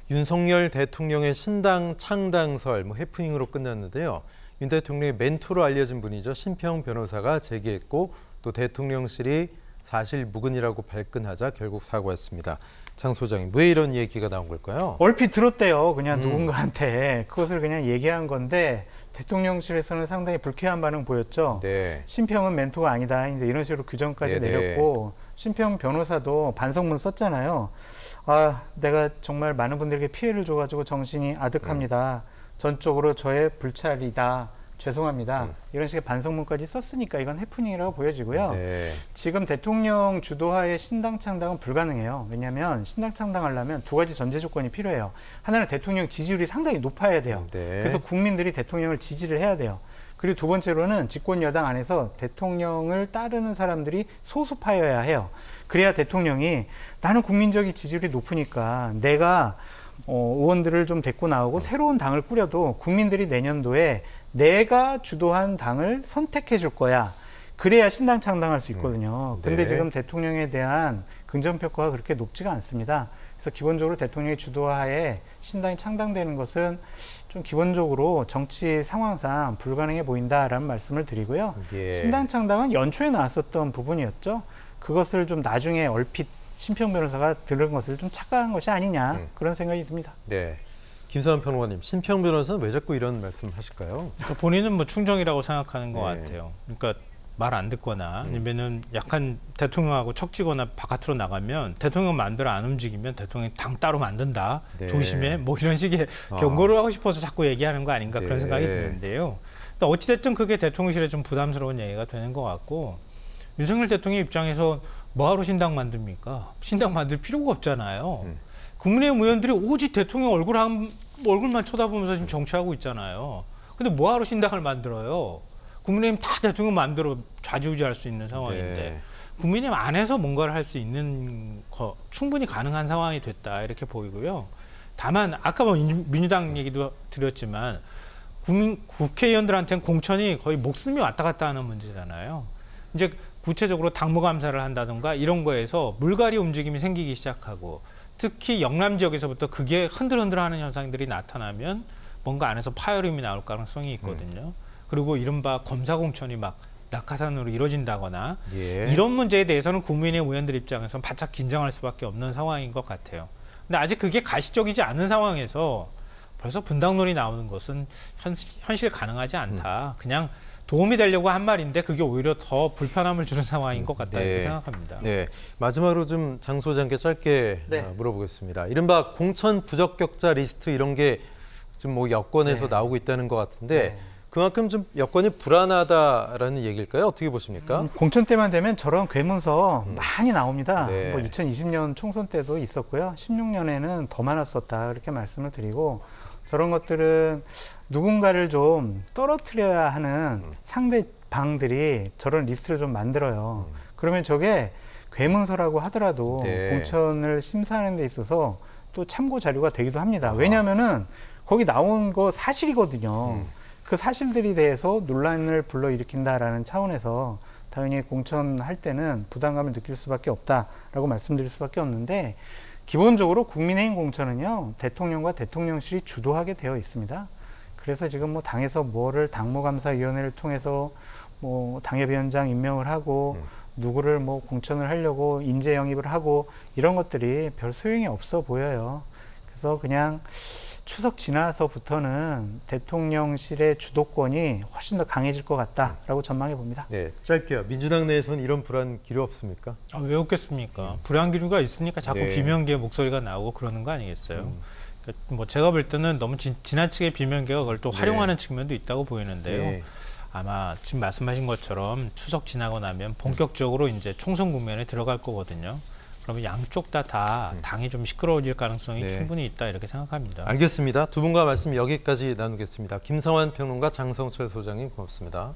윤석열 대통령의 신당 창당설 해프닝으로 끝났는데요. 윤 대통령의 멘토로 알려진 분이죠. 신평 변호사가 제기했고 또 대통령실이 사실 무근이라고 발끈하자 결국 사과했습니다. 장 소장님, 왜 이런 얘기가 나온 걸까요? 얼핏 들었대요. 그냥 누군가한테 그것을 그냥 얘기한 건데 대통령실에서는 상당히 불쾌한 반응 보였죠. 네. 신평은 멘토가 아니다. 이제 이런 식으로 규정까지 내렸고 신평 변호사도 반성문 썼잖아요. 아, 내가 정말 많은 분들에게 피해를 줘가지고 정신이 아득합니다. 전적으로 저의 불찰이다. 죄송합니다. 이런 식의 반성문까지 썼으니까 이건 해프닝이라고 보여지고요. 네. 지금 대통령 주도하에 신당 창당은 불가능해요. 왜냐하면 신당 창당하려면 두 가지 전제 조건이 필요해요. 하나는 대통령 지지율이 상당히 높아야 돼요. 네. 그래서 국민들이 대통령을 지지를 해야 돼요. 그리고 두 번째로는 집권 여당 안에서 대통령을 따르는 사람들이 소수파여야 해요. 그래야 대통령이 나는 국민적인 지지율이 높으니까 내가 의원들을 좀 데리고 나오고 새로운 당을 꾸려도 국민들이 내년도에 내가 주도한 당을 선택해 줄 거야. 그래야 신당 창당할 수 있거든요. 근데 지금 대통령에 대한 긍정평가가 그렇게 높지가 않습니다. 그래서 기본적으로 대통령의 주도하에 신당이 창당되는 것은 좀 기본적으로 정치 상황상 불가능해 보인다라는 말씀을 드리고요. 신당 창당은 연초에 나왔었던 부분이었죠. 그것을 좀 나중에 얼핏 신평 변호사가 들은 것을 좀 착각한 것이 아니냐 그런 생각이 듭니다. 네. 김사환 평론가님, 신평 변호사는 왜 자꾸 이런 말씀 하실까요? 본인은 뭐 충정이라고 생각하는 것 같아요. 그러니까 말 안 듣거나 아니면은 약간 대통령하고 척지거나 바깥으로 나가면 대통령 마음대로 안 움직이면 대통령이 당 따로 만든다. 조심해. 뭐 이런 식의 경고를 하고 싶어서 자꾸 얘기하는 거 아닌가 그런 생각이 드는데요. 어찌됐든 그게 대통령실에 좀 부담스러운 얘기가 되는 것 같고 윤석열 대통령 입장에서 뭐하러 신당 만듭니까? 신당 만들 필요가 없잖아요. 국민의힘 의원들이 오직 대통령 얼굴만 쳐다보면서 지금 정치하고 있잖아요. 근데 뭐하러 신당을 만들어요? 국민의힘 다 대통령 마음대로 좌지우지할 수 있는 상황인데 국민의힘 안에서 뭔가를 할 수 있는 거 충분히 가능한 상황이 됐다 이렇게 보이고요. 다만 아까 뭐 민주당 얘기도 드렸지만 국회의원들한테는 공천이 거의 목숨이 왔다 갔다 하는 문제잖아요. 이제 구체적으로 당무감사를 한다든가 이런 거에서 물갈이 움직임이 생기기 시작하고 특히 영남 지역에서부터 그게 흔들흔들하는 현상들이 나타나면 뭔가 안에서 파열음이 나올 가능성이 있거든요. 그리고 이른바 검사 공천이 막 낙하산으로 이루어진다거나 이런 문제에 대해서는 국민의힘 의원들 입장에서는 바짝 긴장할 수밖에 없는 상황인 것 같아요. 근데 아직 그게 가시적이지 않은 상황에서 벌써 분당론이 나오는 것은 현실 가능하지 않다. 그냥 도움이 되려고 한 말인데 그게 오히려 더 불편함을 주는 상황인 것 같다 이렇게 생각합니다. 네, 마지막으로 좀 장 소장께 짧게 물어보겠습니다. 이른바 공천 부적격자 리스트 이런 게 좀 뭐 여권에서 나오고 있다는 것 같은데 그만큼 좀 여건이 불안하다라는 얘기일까요? 어떻게 보십니까? 공천 때만 되면 저런 괴문서 많이 나옵니다. 뭐 2020년 총선 때도 있었고요. 16년에는 더 많았었다 이렇게 말씀을 드리고 저런 것들은 누군가를 좀 떨어뜨려야 하는 상대방들이 저런 리스트를 좀 만들어요. 그러면 저게 괴문서라고 하더라도 공천을 심사하는 데 있어서 또 참고 자료가 되기도 합니다. 왜냐하면은 거기 나온 거 사실이거든요. 그 사실들에 대해서 논란을 불러일으킨다라는 차원에서 당연히 공천할 때는 부담감을 느낄 수밖에 없다라고 말씀드릴 수밖에 없는데 기본적으로 국민의힘 공천은요 대통령과 대통령실이 주도하게 되어 있습니다. 그래서 지금 뭐 당에서 뭐를 당무감사위원회를 통해서 뭐 당협위원장 임명을 하고 누구를 뭐 공천을 하려고 인재 영입을 하고 이런 것들이 별 소용이 없어 보여요. 그래서 그냥 추석 지나서부터는 대통령실의 주도권이 훨씬 더 강해질 것 같다라고 전망해 봅니다. 네, 짧게요. 민주당 내에서는 이런 불안 기류 없습니까? 왜 없겠습니까? 불안 기류가 있으니까 자꾸 비명계의 목소리가 나오고 그러는 거 아니겠어요? 그러니까 뭐 제가 볼 때는 너무 지나치게 비명계가 그걸 또 활용하는 측면도 있다고 보이는데요. 아마 지금 말씀하신 것처럼 추석 지나고 나면 본격적으로 이제 총선 국면에 들어갈 거거든요. 그러면 양쪽 다 당이 좀 시끄러워질 가능성이 충분히 있다 이렇게 생각합니다. 알겠습니다. 두 분과 말씀 여기까지 나누겠습니다. 김사환 평론가, 장성철 소장님 고맙습니다.